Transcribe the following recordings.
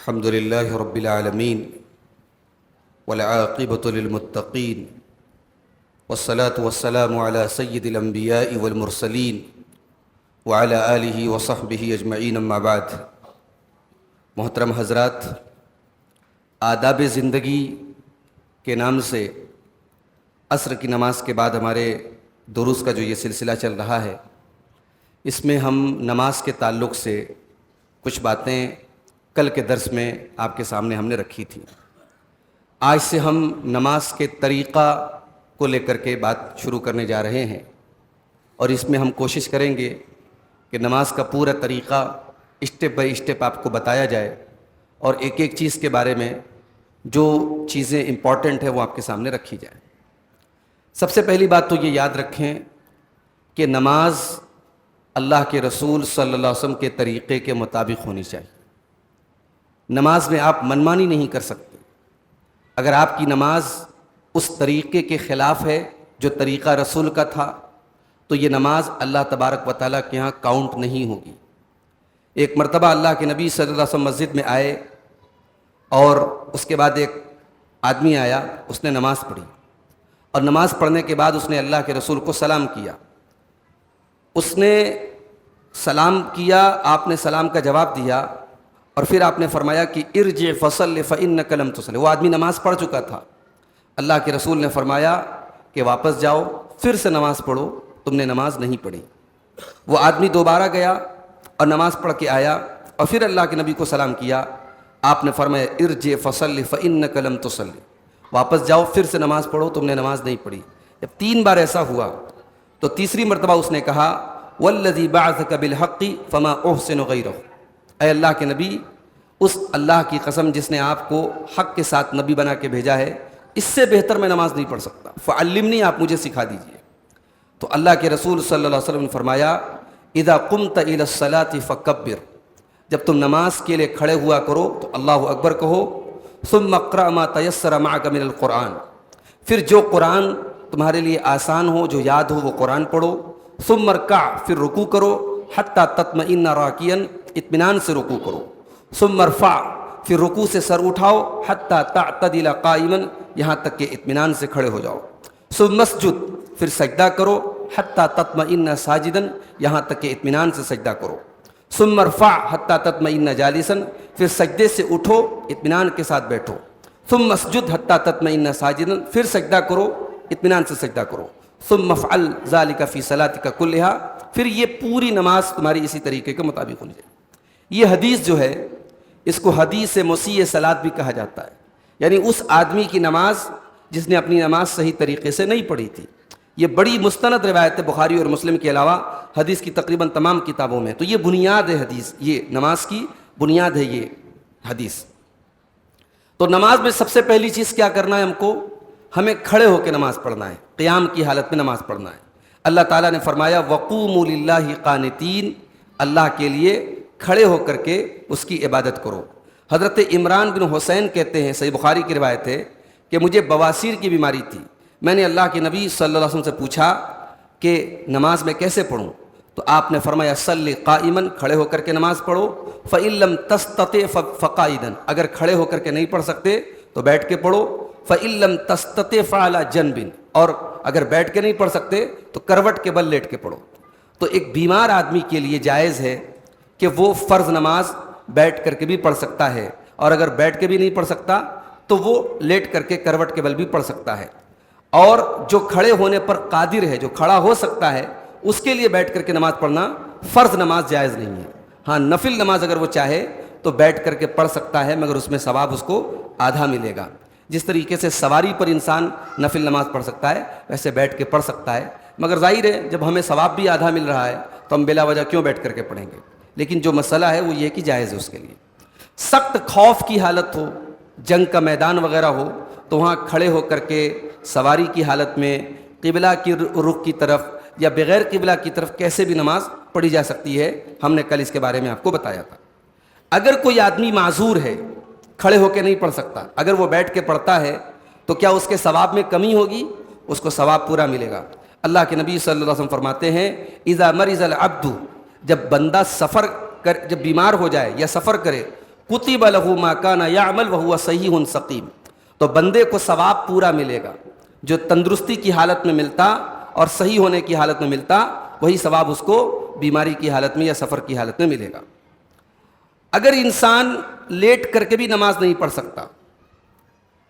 الحمد لله رب العالمين والعاقبة للمتقين والصلاة والسلام على سيد الأنبياء والمرسلين وعلى آله وصحبه أجمعين اما بعد۔ محترم حضرات، آداب زندگی کے نام سے عصر کی نماز کے بعد ہمارے دروس کا جو یہ سلسلہ چل رہا ہے، اس میں ہم نماز کے تعلق سے کچھ باتیں کل کے درس میں آپ کے سامنے ہم نے رکھی تھی۔ آج سے ہم نماز کے طریقہ کو لے کر کے بات شروع کرنے جا رہے ہیں، اور اس میں ہم کوشش کریں گے کہ نماز کا پورا طریقہ اسٹیپ بائی اسٹیپ آپ کو بتایا جائے، اور ایک ایک چیز کے بارے میں جو چیزیں امپورٹنٹ ہیں وہ آپ کے سامنے رکھی جائیں۔ سب سے پہلی بات تو یہ یاد رکھیں کہ نماز اللہ کے رسول صلی اللہ علیہ وسلم کے طریقے کے مطابق ہونی چاہیے۔ نماز میں آپ منمانی نہیں کر سکتے۔ اگر آپ کی نماز اس طریقے کے خلاف ہے جو طریقہ رسول کا تھا، تو یہ نماز اللہ تبارک و تعالیٰ کے ہاں کاؤنٹ نہیں ہوگی۔ ایک مرتبہ اللہ کے نبی صلی اللہ علیہ وسلم مسجد میں آئے، اور اس کے بعد ایک آدمی آیا، اس نے نماز پڑھی، اور نماز پڑھنے کے بعد اس نے اللہ کے رسول کو سلام کیا۔ اس نے سلام کیا، آپ نے سلام کا جواب دیا، اور پھر آپ نے فرمایا کہ ارجع فصل فإنک لم تصلی۔ وہ آدمی نماز پڑھ چکا تھا۔ اللہ کے رسول نے فرمایا کہ واپس جاؤ، پھر سے نماز پڑھو، تم نے نماز نہیں پڑھی۔ وہ آدمی دوبارہ گیا اور نماز پڑھ کے آیا، اور پھر اللہ کے نبی کو سلام کیا۔ آپ نے فرمایا ارجع فصل فإنک لم تصلی، واپس جاؤ، پھر سے نماز پڑھو، تم نے نماز نہیں پڑھی۔ جب 3 بار ایسا ہوا تو تیسری مرتبہ اس نے کہا والذی بعثک بالحق فما احسن غیرہ، اے اللہ کے نبی، اس اللہ کی قسم جس نے آپ کو حق کے ساتھ نبی بنا کے بھیجا ہے، اس سے بہتر میں نماز نہیں پڑھ سکتا، فعلمنی، آپ مجھے سکھا دیجئے۔ تو اللہ کے رسول صلی اللہ علیہ وسلم نے فرمایا اذا قمت الی الصلاۃ فکبر، جب تم نماز کے لیے کھڑے ہوا کرو تو اللہ اکبر کہو، ثم اقرأ ما تیسر معک من القرآن، پھر جو قرآن تمہارے لیے آسان ہو، جو یاد ہو، وہ قرآن پڑھو، ثم ارکع، پھر رکوع کرو، حتی تطمئن راکعا، اطمینان سے رکوع کرو، ثم ارفع، پھر رکوع سے سر اٹھاؤ، حتی تعتدل قائما، یہاں تک کہ اطمینان سے کھڑے ہو جاؤ، ثم اسجد، پھر سجدہ کرو، حتی تطمئن ساجدا، یہاں تک کہ اطمینان سے سجدہ کرو، ثم ارفع حتی تطمئن جالسا، پھر سجدے سے اٹھو، اطمینان کے ساتھ بیٹھو، ثم اسجد حتی تطمئن ساجدا، پھر سجدہ کرو، اطمینان سے سجدہ کرو، ثم افعل ذلک فی صلاتک کلھا، پھر یہ پوری نماز تمہاری اسی طریقے کے مطابق ہونی چاہیے۔ یہ حدیث جو ہے، اس کو حدیث مسیء صلاۃ بھی کہا جاتا ہے، یعنی اس آدمی کی نماز جس نے اپنی نماز صحیح طریقے سے نہیں پڑھی تھی۔ یہ بڑی مستند روایت ہے، بخاری اور مسلم کے علاوہ حدیث کی تقریباً تمام کتابوں میں۔ تو یہ بنیاد ہے حدیث، یہ نماز کی بنیاد ہے یہ حدیث۔ تو نماز میں سب سے پہلی چیز کیا کرنا ہے؟ ہمیں کھڑے ہو کے نماز پڑھنا ہے، قیام کی حالت میں نماز پڑھنا ہے۔ اللہ تعالیٰ نے فرمایا وَقُومُوا لِلَّهِ قَانِتِينَ، اللہ کے لیے کھڑے ہو کر کے اس کی عبادت کرو۔ حضرت عمران بن حسین کہتے ہیں، صحیح بخاری کی روایت ہے، کہ مجھے بواسیر کی بیماری تھی، میں نے اللہ کے نبی صلی اللہ علیہ وسلم سے پوچھا کہ نماز میں کیسے پڑھوں؟ تو آپ نے فرمایا صلی قائماً، کھڑے ہو کر کے نماز پڑھو، فإن لم تستطع فقاعدا، اگر کھڑے ہو کر کے نہیں پڑھ سکتے تو بیٹھ کے پڑھو، فإن لم تستطع فعلى جنب، اور اگر بیٹھ کے نہیں پڑھ سکتے تو کروٹ کے بل لیٹ کے پڑھو۔ تو ایک بیمار آدمی کے لیے جائز ہے کہ وہ فرض نماز بیٹھ کر کے بھی پڑھ سکتا ہے، اور اگر بیٹھ کے بھی نہیں پڑھ سکتا تو وہ لیٹ کر کے کروٹ کے بل بھی پڑھ سکتا ہے۔ اور جو کھڑے ہونے پر قادر ہے، جو کھڑا ہو سکتا ہے، اس کے لیے بیٹھ کر کے نماز پڑھنا فرض نماز جائز نہیں ہے۔ ہاں، نفل نماز اگر وہ چاہے تو بیٹھ کر کے پڑھ سکتا ہے، مگر اس میں ثواب اس کو آدھا ملے گا۔ جس طریقے سے سواری پر انسان نفل نماز پڑھ سکتا ہے، ویسے بیٹھ کے پڑھ سکتا ہے، مگر ظاہر ہے جب ہمیں ثواب بھی آدھا مل رہا ہے تو ہم بلا وجہ کیوں بیٹھ کر کے پڑھیں گے؟ لیکن جو مسئلہ ہے وہ یہ کہ جائز ہے اس کے لیے۔ سخت خوف کی حالت ہو، جنگ کا میدان وغیرہ ہو، تو وہاں کھڑے ہو کر کے سواری کی حالت میں قبلہ کی رخ کی طرف یا بغیر قبلہ کی طرف کیسے بھی نماز پڑھی جا سکتی ہے، ہم نے کل اس کے بارے میں آپ کو بتایا تھا۔ اگر کوئی آدمی معذور ہے، کھڑے ہو کے نہیں پڑھ سکتا، اگر وہ بیٹھ کے پڑھتا ہے تو کیا اس کے ثواب میں کمی ہوگی؟ اس کو ثواب پورا ملے گا۔ اللہ کے نبی صلی اللہ علیہ وسلم فرماتے ہیں اذا مرض العبد، جب بندہ جب بیمار ہو جائے یا سفر کرے کتب لہ ما کان یعمل وہو صحیح سقیم، تو بندے کو ثواب پورا ملے گا، جو تندرستی کی حالت میں ملتا اور صحیح ہونے کی حالت میں ملتا وہی ثواب اس کو بیماری کی حالت میں یا سفر کی حالت میں ملے گا۔ اگر انسان لیٹ کر کے بھی نماز نہیں پڑھ سکتا،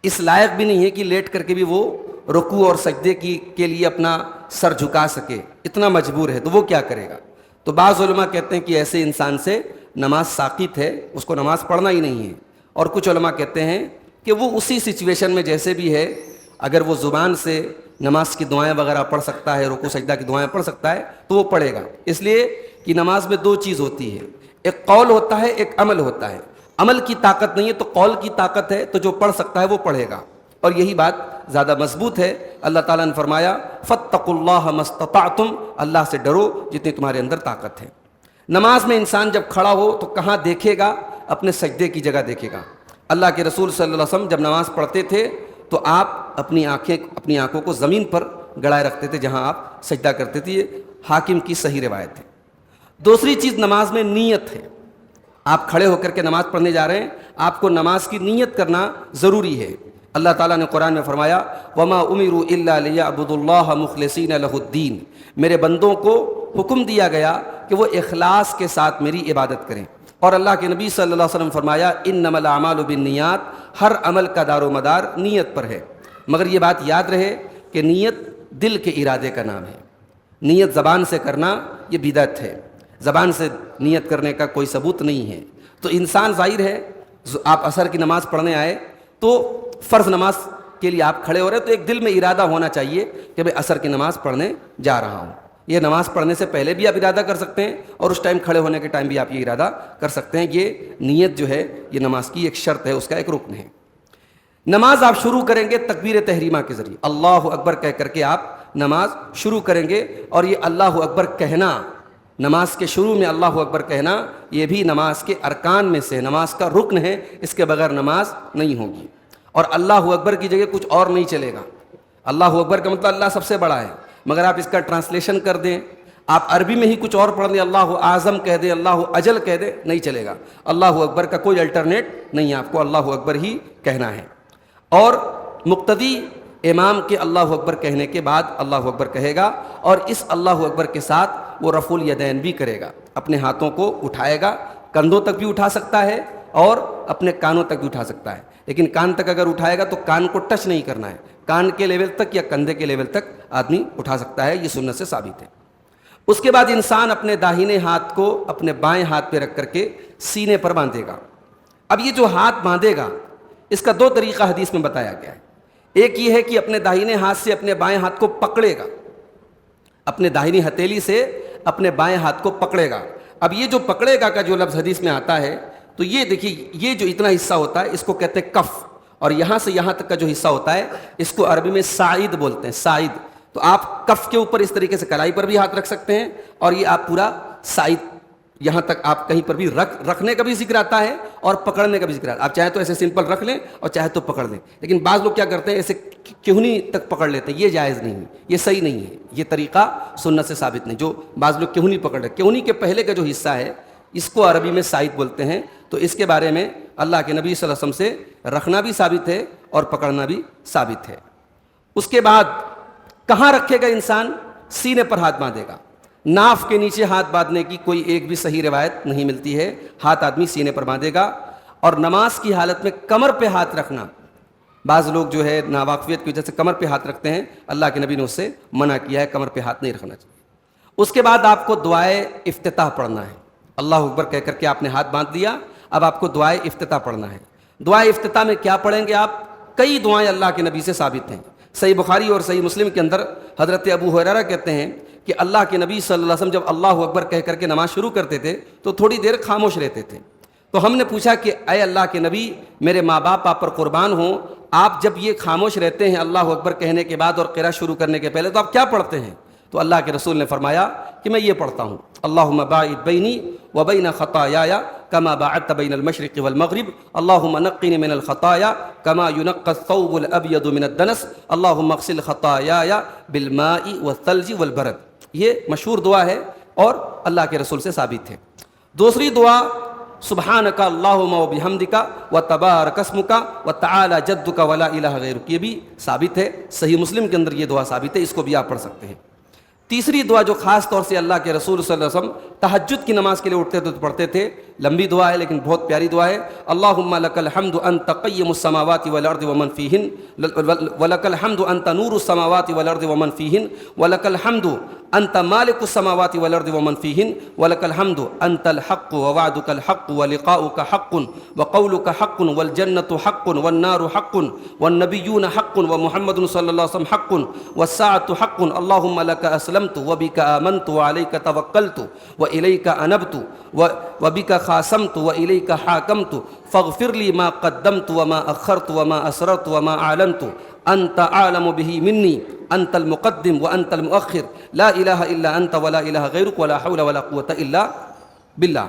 اس لائق بھی نہیں ہے کہ لیٹ کر کے بھی وہ رکوع اور سجدے کے لیے اپنا سر جھکا سکے، اتنا مجبور ہے، تو وہ کیا کرے گا؟ تو بعض علماء کہتے ہیں کہ ایسے انسان سے نماز ساقط ہے، اس کو نماز پڑھنا ہی نہیں ہے، اور کچھ علماء کہتے ہیں کہ وہ اسی سچویشن میں جیسے بھی ہے، اگر وہ زبان سے نماز کی دعائیں وغیرہ پڑھ سکتا ہے، رکوع سجدہ کی دعائیں پڑھ سکتا ہے تو وہ پڑھے گا، اس لیے کہ نماز میں دو چیز ہوتی ہے، ایک قول ہوتا ہے، ایک عمل ہوتا ہے۔ عمل کی طاقت نہیں ہے تو قول کی طاقت ہے، تو جو پڑھ سکتا ہے وہ پڑھے گا، اور یہی بات زیادہ مضبوط ہے۔ اللہ تعالیٰ نے فرمایا فاتقوا اللہ ما استطعتم، اللہ سے ڈرو جتنی تمہارے اندر طاقت ہے۔ نماز میں انسان جب کھڑا ہو تو کہاں دیکھے گا؟ اپنے سجدے کی جگہ دیکھے گا۔ اللہ کے رسول صلی اللہ علیہ وسلم جب نماز پڑھتے تھے تو آپ اپنی آنکھوں کو زمین پر گڑائے رکھتے تھے جہاں آپ سجدہ کرتے تھے، یہ حاکم کی صحیح روایت ہے۔ دوسری چیز نماز میں نیت ہے۔ آپ کھڑے ہو کر کے نماز پڑھنے جا رہے ہیں، آپ کو نماز کی نیت کرنا ضروری ہے۔ اللہ تعالیٰ نے قرآن میں فرمایا وما امروا الا لیعبدوا اللہ مخلصین لہ الدین، میرے بندوں کو حکم دیا گیا کہ وہ اخلاص کے ساتھ میری عبادت کریں، اور اللہ کے نبی صلی اللہ علیہ وسلم فرمایا انما الاعمال بالنیات، ہر عمل کا دار و مدار نیت پر ہے۔ مگر یہ بات یاد رہے کہ نیت دل کے ارادے کا نام ہے، نیت زبان سے کرنا یہ بدعت ہے، زبان سے نیت کرنے کا کوئی ثبوت نہیں ہے۔ تو انسان ظاہر ہے، آپ عصر کی نماز پڑھنے آئے تو فرض نماز کے لیے آپ کھڑے ہو رہے ہیں تو ایک دل میں ارادہ ہونا چاہیے کہ میں عصر کی نماز پڑھنے جا رہا ہوں۔ یہ نماز پڑھنے سے پہلے بھی آپ ارادہ کر سکتے ہیں اور اس ٹائم کھڑے ہونے کے ٹائم بھی آپ یہ ارادہ کر سکتے ہیں۔ یہ نیت جو ہے یہ نماز کی ایک شرط ہے، اس کا ایک رکن ہے۔ نماز آپ شروع کریں گے تکبیر تحریمہ کے ذریعے، اللہ اکبر کہہ کر کے آپ نماز شروع کریں گے، اور یہ اللہ اکبر کہنا، نماز کے شروع میں اللہ اکبر کہنا، یہ بھی نماز کے ارکان میں سے، نماز کا رکن ہے، اس کے بغیر نماز نہیں ہوگی۔ اور اللہ اکبر کی جگہ کچھ اور نہیں چلے گا۔ اللہ اکبر کا مطلب اللہ سب سے بڑا ہے، مگر آپ اس کا ٹرانسلیشن کر دیں، آپ عربی میں ہی کچھ اور پڑھ دیں، اللہ اعظم کہہ دیں، اللہ اجل کہہ دیں، نہیں چلے گا۔ اللہ اکبر کا کوئی الٹرنیٹ نہیں ہے، آپ کو اللہ اکبر ہی کہنا ہے۔ اور مقتدی امام کے اللہ اکبر کہنے کے بعد اللہ اکبر کہے گا، اور اس اللہ اکبر کے ساتھ وہ رفع الیدین بھی کرے گا، اپنے ہاتھوں کو اٹھائے گا، کندھوں تک بھی اٹھا سکتا ہے اور اپنے کانوں تک بھی اٹھا سکتا ہے، لیکن کان تک اگر اٹھائے گا تو کان کو ٹچ نہیں کرنا ہے، کان کے لیول تک یا کندھے کے لیول تک آدمی اٹھا سکتا ہے، یہ سنت سے ثابت ہے۔ اس کے بعد انسان اپنے داہنے ہاتھ کو اپنے بائیں ہاتھ پہ رکھ کر کے سینے پر باندھے گا۔ اب یہ جو ہاتھ باندھے گا اس کا دو طریقہ حدیث میں بتایا گیا ہے۔ ایک یہ ہے کہ اپنے داہنے ہاتھ سے اپنے بائیں ہاتھ کو پکڑے گا، اپنے داہنی ہتھیلی سے اپنے بائیں ہاتھ کو پکڑے گا۔ اب یہ جو پکڑے گا کا جو لفظ حدیث میں آتا ہے تو یہ دیکھیے، یہ جو اتنا حصہ ہوتا ہے اس کو کہتے ہیں کف، اور یہاں سے یہاں تک کا جو حصہ ہوتا ہے اس کو عربی میں ساعد بولتے ہیں، ساعد۔ تو آپ کف کے اوپر اس طریقے سے کلائی پر بھی ہاتھ رکھ سکتے ہیں، اور یہ آپ پورا ساعد یہاں تک آپ کہیں پر بھی رکھنے کا بھی ذکر آتا ہے اور پکڑنے کا بھی ذکر آتا ہے۔ آپ چاہے تو ایسے سمپل رکھ لیں اور چاہے تو پکڑ لیں، لیکن بعض لوگ کیا کرتے ہیں ایسے کہنی تک پکڑ لیتے ہیں، یہ جائز نہیں ہے، یہ صحیح نہیں ہے، یہ طریقہ سنت سے ثابت نہیں۔ جو بعض لوگ کہنی پکڑ رہے، کہنی کے پہلے کا جو حصہ ہے اس کو عربی میں ساعد بولتے ہیں، تو اس کے بارے میں اللہ کے نبی صلی اللہ علیہ وسلم سے رکھنا بھی ثابت ہے اور پکڑنا بھی ثابت ہے۔ اس کے بعد کہاں رکھے گا انسان؟ سینے پر ہاتھ باندھے گا۔ ناف کے نیچے ہاتھ باندھنے کی کوئی ایک بھی صحیح روایت نہیں ملتی ہے، ہاتھ آدمی سینے پر باندھے گا۔ اور نماز کی حالت میں کمر پہ ہاتھ رکھنا، بعض لوگ جو ہے ناواقفیت کی وجہ سے کمر پہ ہاتھ رکھتے ہیں، اللہ کے نبی نے اس سے منع کیا ہے، کمر پہ ہاتھ نہیں رکھنا چاہیے۔ اس کے بعد آپ کو دعائے افتتاح پڑھنا ہے، اللہ اکبر کہہ کر کے آپ نے ہاتھ باندھ دیا، اب آپ کو دعائے افتتاح پڑھنا ہے۔ دعائے افتتاح میں کیا پڑھیں گے آپ؟ کئی دعائیں اللہ کے نبی سے ثابت ہیں۔ صحیح بخاری اور صحیح مسلم کے اندر حضرت ابو ہریرہ کہتے ہیں کہ اللہ کے نبی صلی اللہ علیہ وسلم جب اللہ اکبر کہہ کر کے نماز شروع کرتے تھے تو تھوڑی دیر خاموش رہتے تھے، تو ہم نے پوچھا کہ اے اللہ کے نبی، میرے ماں باپ آپ پر قربان ہوں، آپ جب یہ خاموش رہتے ہیں اللہ اکبر کہنے کے بعد اور قرأت شروع کرنے کے پہلے، تو آپ کیا پڑھتے ہیں؟ تو اللہ کے رسول نے فرمایا کہ میں یہ پڑھتا ہوں، اللہم باعد بینی وبین خطایای کما باعدت بین المشرق والمغرب، اللہم نقنی من الخطایا کما ینقی الثوب الابیض من الدنس، اللہم اغسل خطایای بالماء والثلج والبرد۔ یہ مشہور دعا ہے اور اللہ کے رسول سے ثابت ہے۔ دوسری دعا سبحانک اللہم و بحمدک و تبارک اسمک و تعالی جدک ولا الہ غیرک، یہ بھی ثابت ہے، صحیح مسلم کے اندر یہ دعا ثابت ہے، اس کو بھی آپ پڑھ سکتے ہیں۔ تیسری دعا جو خاص طور سے اللہ کے رسول صلی اللہ علیہ وسلم تہجد کی نماز کے لیے اٹھتے تھے تو پڑھتے تھے، لمبی دعا ہے لیکن بہت پیاری دعا ہے۔ اللہم لک الحمد انت قیم السماوات والارض ومن فیہن ولک الحمد انت نور السماوات والارض ومن فیہن ولک الحمد انت مالک السماوات والارض ومن فیہن ولک الحمد انت الحق ووعدک الحق ولقاؤک حق وقولک حق والجنۃ حق والنار حق والنبیون حق ومحمد صلی اللہ علیہ وسلم حق والساعۃ حق اللہم لک اسلمت وبک آمنت وعلیک توکلت والیک انبت وبک خاصمت والیک حاکمت فاغفر لی ما قدمت وما اخرت وما اسررت وما اعلنت انت اعلم به منی انت المقدم وانت المؤخر لا الہ الا انت ولا الہ غیرک ولا حول ولا قوۃ الا باللہ۔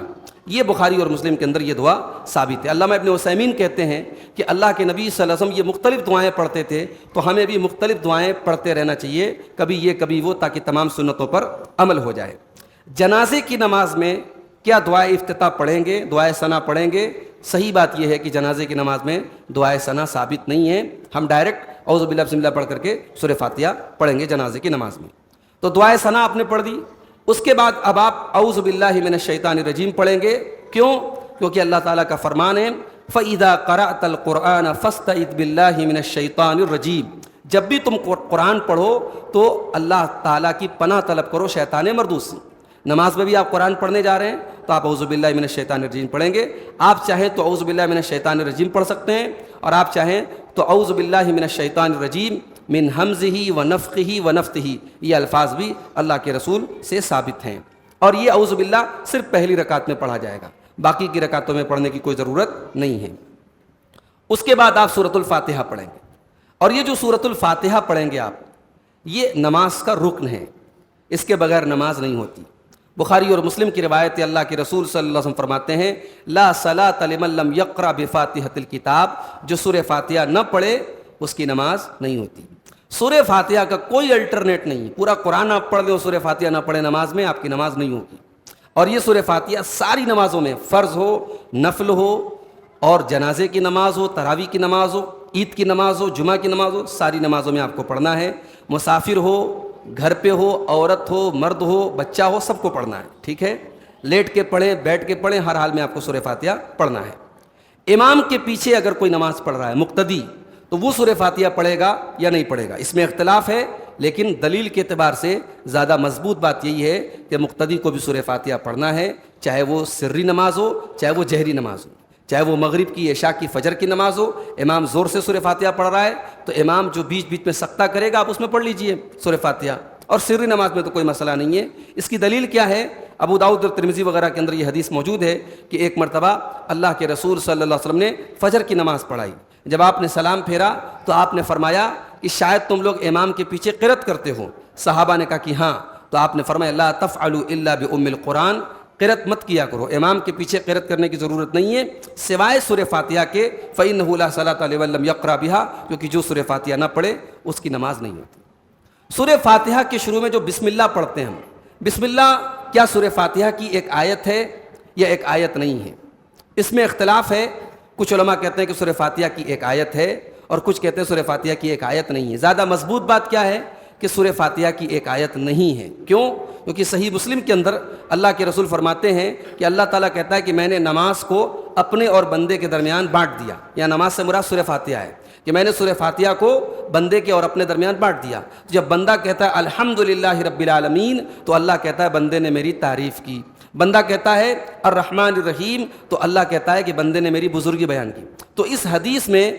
یہ بخاری اور مسلم کے اندر یہ دعا ثابت ہے۔ علامہ ابن عثیمین کہتے ہیں کہ اللہ کے نبی صلی اللہ علیہ وسلم یہ مختلف دعائیں پڑھتے تھے، تو ہمیں بھی مختلف دعائیں پڑھتے رہنا چاہیے، کبھی یہ کبھی وہ، تاکہ تمام سنتوں پر عمل ہو جائے۔ جنازے کی نماز میں کیا دعائے افتتاح پڑھیں گے، دعائے ثنا پڑھیں گے؟ صحیح بات یہ ہے کہ جنازے کی نماز میں دعائے ثنا ثابت نہیں ہے، ہم ڈائریکٹ اعوذ باللہ بسم اللہ پڑھ کر کے سورہ فاتحہ پڑھیں گے جنازے کی نماز میں۔ تو دعائے ثنا آپ نے پڑھ دی، اس کے بعد اب آپ اعوذ باللہ من الشیطان الرجیم پڑھیں گے۔ کیوں؟ کیونکہ اللہ تعالیٰ کا فرمان ہے فَإِذَا قَرَأْتَ الْقُرْآنَ فَاسْتَعِذْ بِاللَّهِ مِنَ الشَّيْطَانِ الرَّجِيمِ، جب بھی تم قرآن پڑھو تو اللہ تعالیٰ کی پناہ طلب کرو شیطان مردود سے۔ نماز میں بھی آپ قرآن پڑھنے جا رہے ہیں تو آپ اعوذ باللہ من الشیطان الرجیم پڑھیں گے۔ آپ چاہیں تو اعوذ باللہ من الشیطان الرجیم پڑھ سکتے ہیں، اور آپ چاہیں تو اعوذ باللہ من الشیطان الرجیم من ہمزہ ونفخہ ونفثہ، یہ الفاظ بھی اللہ کے رسول سے ثابت ہیں، اور یہ اعوذ باللہ صرف پہلی رکعت میں پڑھا جائے گا، باقی کی رکعتوں میں پڑھنے کی کوئی ضرورت نہیں ہے۔ اس کے بعد آپ سورۃ الفاتحہ پڑھیں گے، اور یہ جو سورۃ الفاتحہ پڑھیں گے آپ، یہ نماز کا رکن ہے، اس کے بغیر نماز نہیں ہوتی۔ بخاری اور مسلم کی روایت ہے، اللہ کے رسول صلی اللہ علیہ وسلم فرماتے ہیں لا صلاۃ لمن لم یقرأ بفاتحۃ الکتاب، جو سورہ فاتحہ نہ پڑھے اس کی نماز نہیں ہوتی۔ سورہ فاتحہ کا کوئی الٹرنیٹ نہیں، پورا قرآن آپ پڑھ لیں اور سورہ فاتحہ نہ پڑھیں نماز میں، آپ کی نماز نہیں ہوگی۔ اور یہ سورہ فاتحہ ساری نمازوں میں، فرض ہو، نفل ہو، اور جنازے کی نماز ہو، تراویح کی نماز ہو، عید کی نماز ہو، جمعہ کی نماز ہو، ساری نمازوں میں آپ کو پڑھنا ہے۔ مسافر ہو، گھر پہ ہو، عورت ہو، مرد ہو، بچہ ہو، سب کو پڑھنا ہے، ٹھیک ہے؟ لیٹ کے پڑھیں، بیٹھ کے پڑھیں، ہر حال میں آپ کو سورہ فاتحہ پڑھنا ہے۔ امام کے پیچھے اگر کوئی نماز پڑھ رہا ہے مقتدی، تو وہ سورہ فاتحہ پڑھے گا یا نہیں پڑھے گا، اس میں اختلاف ہے، لیکن دلیل کے اعتبار سے زیادہ مضبوط بات یہی ہے کہ مقتدی کو بھی سورہ فاتحہ پڑھنا ہے، چاہے وہ سری نماز ہو، چاہے وہ جہری نماز ہو، چاہے وہ مغرب کی، عشاء کی، فجر کی نماز ہو۔ امام زور سے سورہ فاتحہ پڑھ رہا ہے تو امام جو بیچ بیچ میں سکتہ کرے گا آپ اس میں پڑھ لیجئے سورہ فاتحہ، اور سری نماز میں تو کوئی مسئلہ نہیں ہے۔ اس کی دلیل کیا ہے؟ ابو داؤد اور ترمذی وغیرہ کے اندر یہ حدیث موجود ہے کہ ایک مرتبہ اللہ کے رسول صلی اللہ علیہ وسلم نے فجر کی نماز پڑھائی، جب آپ نے سلام پھیرا تو آپ نے فرمایا کہ شاید تم لوگ امام کے پیچھے قرأت کرتے ہو۔ صحابہ نے کہا کہ ہاں، تو آپ نے فرمایا لا تفعلوا الا بأم القرآن، قرأت مت کیا کرو، امام کے پیچھے قرأت کرنے کی ضرورت نہیں ہے سوائے سورہ فاتحہ کے، فإنہ لا صلاۃ لمن لم یقرأ بها، کیونکہ جو سورہ فاتحہ نہ پڑھے اس کی نماز نہیں ہوتی۔ سورہ فاتحہ کے شروع میں جو بسم اللہ پڑھتے ہیں ہم، بسم اللہ کیا سورہ فاتحہ کی ایک آیت ہے یا ایک آیت نہیں ہے؟ اس میں اختلاف ہے، کچھ علماء کہتے ہیں کہ سورہ فاتحہ کی ایک آیت ہے، اور کچھ کہتے ہیں سورہ فاتحہ کی ایک آیت نہیں ہے۔ زیادہ مضبوط بات کیا ہے کہ سورہ فاتحہ کی ایک آیت نہیں ہے۔ کیوں؟ کیونکہ صحیح مسلم کے اندر اللہ کے رسول فرماتے ہیں کہ اللہ تعالیٰ کہتا ہے کہ میں نے نماز کو اپنے اور بندے کے درمیان بانٹ دیا، یا نماز سے مراد سورہ فاتحہ ہے، کہ میں نے سورہ فاتحہ کو بندے کے اور اپنے درمیان بانٹ دیا۔ جب بندہ کہتا ہے الحمدللہ رب العالمین، تو اللہ کہتا ہے بندے نے میری تعریف کی۔ بندہ کہتا ہے الرحمن الرحیم، تو اللہ کہتا ہے کہ بندے نے میری بزرگی بیان کی۔ تو اس حدیث میں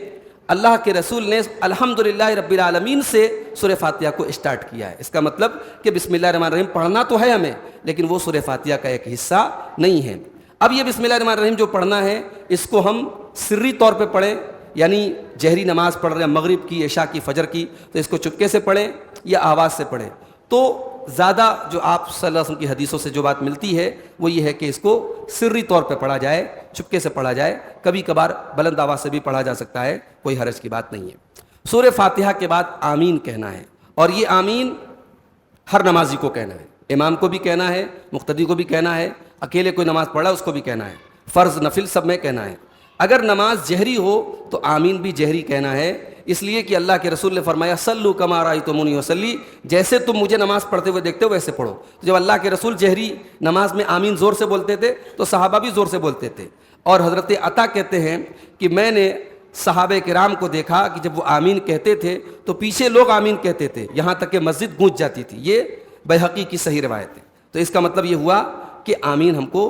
اللہ کے رسول نے الحمدللہ رب العالمین سے سورہ فاتحہ کو اسٹارٹ کیا ہے۔ اس کا مطلب کہ بسم اللہ الرحمن الرحیم پڑھنا تو ہے ہمیں، لیکن وہ سورہ فاتحہ کا ایک حصہ نہیں ہے۔ اب یہ بسم اللہ الرحمن الرحیم جو پڑھنا ہے، اس کو ہم سری طور پہ پڑھیں، یعنی جہری نماز پڑھ رہے ہیں مغرب کی، عشاء کی، فجر کی، تو اس کو چپکے سے پڑھیں یا آواز سے پڑھیں۔ تو زیادہ جو آپ صلی اللہ علیہ وسلم کی حدیثوں سے جو بات ملتی ہے وہ یہ ہے کہ اس کو سری طور پہ پڑھا جائے، چپکے سے پڑھا جائے، کبھی کبھار بلند آواز سے بھی پڑھا جا سکتا ہے، کوئی حرج کی بات نہیں ہے۔ سورہ فاتحہ کے بعد آمین کہنا ہے، اور یہ آمین ہر نمازی کو کہنا ہے، امام کو بھی کہنا ہے، مقتدی کو بھی کہنا ہے، اکیلے کوئی نماز پڑھا اس کو بھی کہنا ہے۔ فرض نفل سب میں کہنا ہے. اگر نماز جہری ہو تو آمین بھی جہری کہنا ہے، اس لیے کہ اللہ کے رسول نے فرمایا صلو کما رأیتمونی اصلی، جیسے تم مجھے نماز پڑھتے ہوئے دیکھتے ہو ویسے پڑھو. تو جب اللہ کے رسول جہری نماز میں آمین زور سے بولتے تھے تو صحابہ بھی زور سے بولتے تھے. اور حضرت عطا کہتے ہیں کہ میں نے صحابہ کرام کو دیکھا کہ جب وہ آمین کہتے تھے تو پیچھے لوگ آمین کہتے تھے، یہاں تک کہ مسجد گونج جاتی تھی. یہ بیہقی کی صحیح روایت ہے. تو اس کا مطلب یہ ہوا کہ آمین ہم کو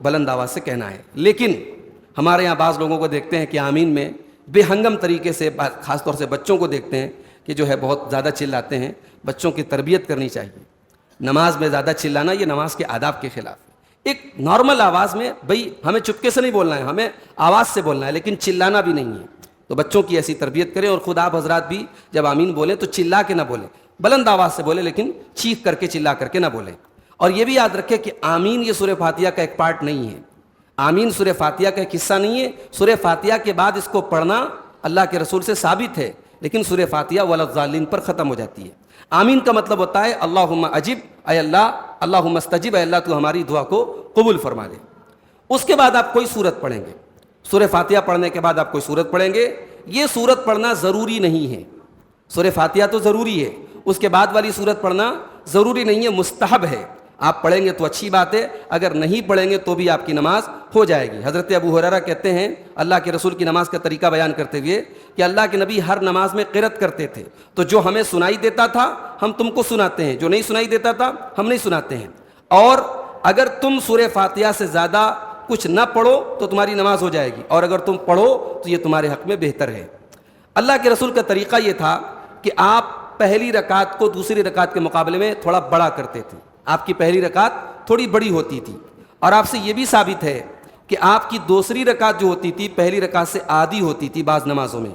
بلند آواز سے کہنا ہے. لیکن ہمارے یہاں بعض لوگوں کو دیکھتے ہیں کہ آمین میں بے ہنگم طریقے سے، خاص طور سے بچوں کو دیکھتے ہیں کہ جو ہے بہت زیادہ چلاتے ہیں. بچوں کی تربیت کرنی چاہیے. نماز میں زیادہ چلانا یہ نماز کے آداب کے خلاف ہے. ایک نارمل آواز میں، بھئی ہمیں چپکے سے نہیں بولنا ہے، ہمیں آواز سے بولنا ہے، لیکن چلانا بھی نہیں ہے. تو بچوں کی ایسی تربیت کریں. اور خود آپ حضرات بھی جب آمین بولیں تو چلا کے نہ بولیں، بلند آواز سے بولیں، لیکن چیخ کر کے چلا کر کے نہ بولیں. اور یہ بھی یاد رکھیں کہ آمین یہ سورہ فاتحہ کا ایک پارٹ نہیں ہے. آمین سورہ فاتحہ کا ایک حصہ نہیں ہے. سورہ فاتحہ کے بعد اس کو پڑھنا اللہ کے رسول سے ثابت ہے، لیکن سورہ فاتحہ والضالین پر ختم ہو جاتی ہے. آمین کا مطلب ہوتا ہے اللہم اجب، اے اللہ، اللہم استجب، اے اللہ تو ہماری دعا کو قبول فرما لے. اس کے بعد آپ کوئی سورت پڑھیں گے. سورہ فاتحہ پڑھنے کے بعد آپ کوئی سورت پڑھیں گے. یہ سورت پڑھنا ضروری نہیں ہے. سورہ فاتحہ تو ضروری ہے، اس کے بعد والی سورت پڑھنا ضروری نہیں ہے، مستحب ہے. آپ پڑھیں گے تو اچھی بات ہے، اگر نہیں پڑھیں گے تو بھی آپ کی نماز ہو جائے گی. حضرت ابو ہریرہ کہتے ہیں اللہ کے رسول کی نماز کا طریقہ بیان کرتے ہوئے کہ اللہ کے نبی ہر نماز میں قرأت کرتے تھے. تو جو ہمیں سنائی دیتا تھا ہم تم کو سناتے ہیں، جو نہیں سنائی دیتا تھا ہم نہیں سناتے ہیں. اور اگر تم سورہ فاتحہ سے زیادہ کچھ نہ پڑھو تو تمہاری نماز ہو جائے گی، اور اگر تم پڑھو تو یہ تمہارے حق میں بہتر ہے. اللہ کے رسول کا طریقہ یہ تھا کہ آپ پہلی رکعت کو دوسری رکعت کے مقابلے میں تھوڑا بڑا کرتے تھے. آپ کی پہلی رکعت تھوڑی بڑی ہوتی تھی. اور آپ سے یہ بھی ثابت ہے کہ آپ کی دوسری رکعت جو ہوتی تھی پہلی رکعت سے آدھی ہوتی تھی بعض نمازوں میں.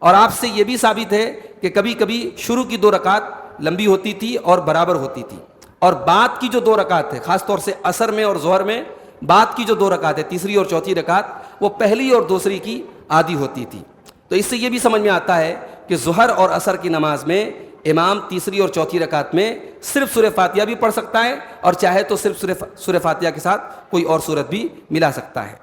اور آپ سے یہ بھی ثابت ہے کہ کبھی کبھی شروع کی 2 رکعت لمبی ہوتی تھی اور برابر ہوتی تھی، اور بعد کی جو 2 رکعت ہے خاص طور سے عصر میں اور ظہر میں بعد کی جو 2 رکعت ہے، تیسری اور چوتھی رکعت، وہ پہلی اور دوسری کی آدھی ہوتی تھی. تو اس سے یہ بھی سمجھ میں آتا ہے کہ ظہر اور عصر کی نماز میں امام تیسری اور چوتھی رکعت میں صرف سورہ فاتحہ بھی پڑھ سکتا ہے، اور چاہے تو صرف سورہ فاتحہ کے ساتھ کوئی اور سورت بھی ملا سکتا ہے.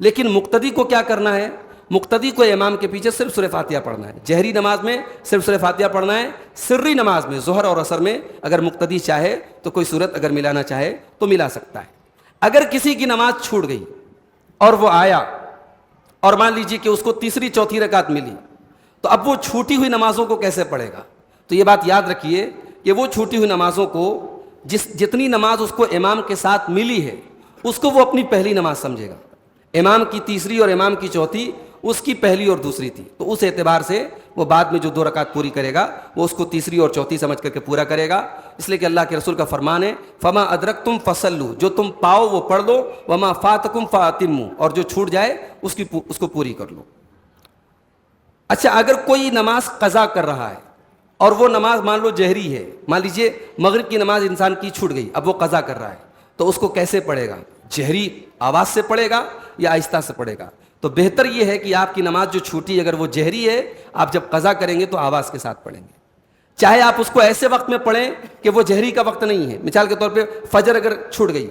لیکن مقتدی کو کیا کرنا ہے؟ مقتدی کو امام کے پیچھے صرف سورہ فاتحہ پڑھنا ہے. جہری نماز میں صرف سورہ فاتحہ پڑھنا ہے. سری نماز میں ظہر اور عصر میں اگر مقتدی چاہے تو کوئی سورت اگر ملانا چاہے تو ملا سکتا ہے. اگر کسی کی نماز چھوٹ گئی اور وہ آیا اور مان لیجیے کہ اس کو تیسری چوتھی رکعت ملی، تو اب وہ چھوٹی ہوئی نمازوں کو کیسے پڑھے گا؟ تو یہ بات یاد رکھیے کہ وہ چھوٹی ہوئی نمازوں کو جتنی نماز اس کو امام کے ساتھ ملی ہے اس کو وہ اپنی پہلی نماز سمجھے گا. امام کی تیسری اور امام کی چوتھی اس کی پہلی اور دوسری تھی، تو اس اعتبار سے وہ بعد میں جو 2 رکعت پوری کرے گا وہ اس کو تیسری اور چوتھی سمجھ کر کے پورا کرے گا. اس لیے کہ اللہ کے رسول کا فرمان ہے فما ادرکتم فصلوا، جو تم پاؤ وہ پڑھ لو، وما فاتکم فاتموا، اور جو چھوٹ جائے اس کو پوری کر لو. اچھا، اگر کوئی نماز قضا کر رہا ہے اور وہ نماز مان لو جہری ہے، مان لیجئے مغرب کی نماز انسان کی چھوٹ گئی، اب وہ قضا کر رہا ہے، تو اس کو کیسے پڑھے گا؟ جہری آواز سے پڑھے گا یا آہستہ سے پڑھے گا؟ تو بہتر یہ ہے کہ آپ کی نماز جو چھوٹی اگر وہ جہری ہے، آپ جب قضا کریں گے تو آواز کے ساتھ پڑھیں گے. چاہے آپ اس کو ایسے وقت میں پڑھیں کہ وہ جہری کا وقت نہیں ہے. مثال کے طور پہ فجر اگر چھوٹ گئی،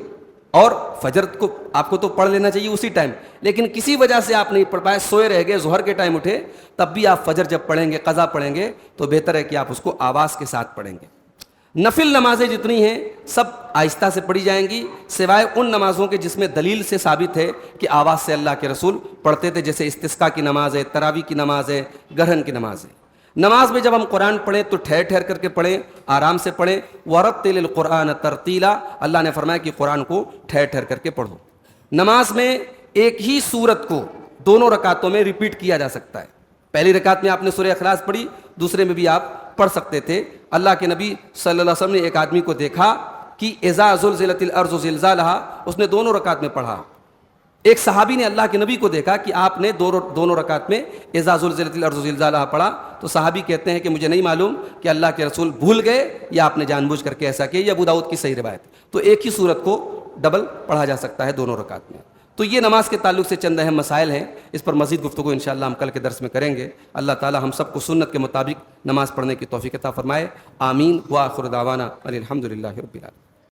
اور فجر کو آپ کو تو پڑھ لینا چاہیے اسی ٹائم، لیکن کسی وجہ سے آپ نہیں پڑھ پائے، سوئے رہ گئے، ظہر کے ٹائم اٹھے، تب بھی آپ فجر جب پڑھیں گے، قضا پڑھیں گے، تو بہتر ہے کہ آپ اس کو آواز کے ساتھ پڑھیں گے. نفل نمازیں جتنی ہیں سب آہستہ سے پڑھی جائیں گی، سوائے ان نمازوں کے جس میں دلیل سے ثابت ہے کہ آواز سے اللہ کے رسول پڑھتے تھے، جیسے استسقاء کی نماز ہے، تراویح کی نماز ہے، گرہن کی نماز ہے. نماز میں جب ہم قرآن پڑھیں تو ٹھہر ٹھہر کر کے پڑھیں، آرام سے پڑھیں. وَرَتِّلِ الْقُرْآنَ تَرْتِيلًا، اللہ نے فرمایا کہ قرآن کو ٹھہر ٹھہر کر کے پڑھو. نماز میں ایک ہی سورت کو دونوں رکعتوں میں ریپیٹ کیا جا سکتا ہے. پہلی رکعت میں آپ نے سورہ اخلاص پڑھی، دوسرے میں بھی آپ پڑھ سکتے تھے. اللہ کے نبی صلی اللہ علیہ وسلم نے ایک آدمی کو دیکھا کہ اذا زلزلت الارض زلزالها، اس نے دونوں رکعت میں پڑھا. ایک صحابی نے اللہ کے نبی کو دیکھا کہ آپ نے دونوں رکعت میں اذا زلزلت الارض زلزالها پڑھا. تو صحابی کہتے ہیں کہ مجھے نہیں معلوم کہ اللہ کے رسول بھول گئے یا آپ نے جان بوجھ کر کے ایسا کیا. یہ ابو داؤد کی صحیح روایت. تو ایک ہی سورت کو ڈبل پڑھا جا سکتا ہے دونوں رکعت میں. تو یہ نماز کے تعلق سے چند اہم مسائل ہیں، اس پر مزید گفتگو انشاءاللہ ہم کل کے درس میں کریں گے. اللہ تعالی ہم سب کو سنت کے مطابق نماز پڑھنے کی توفیق عطا فرمائے. آمین. وآخر دعوانا الحمدللہ رب العالمین.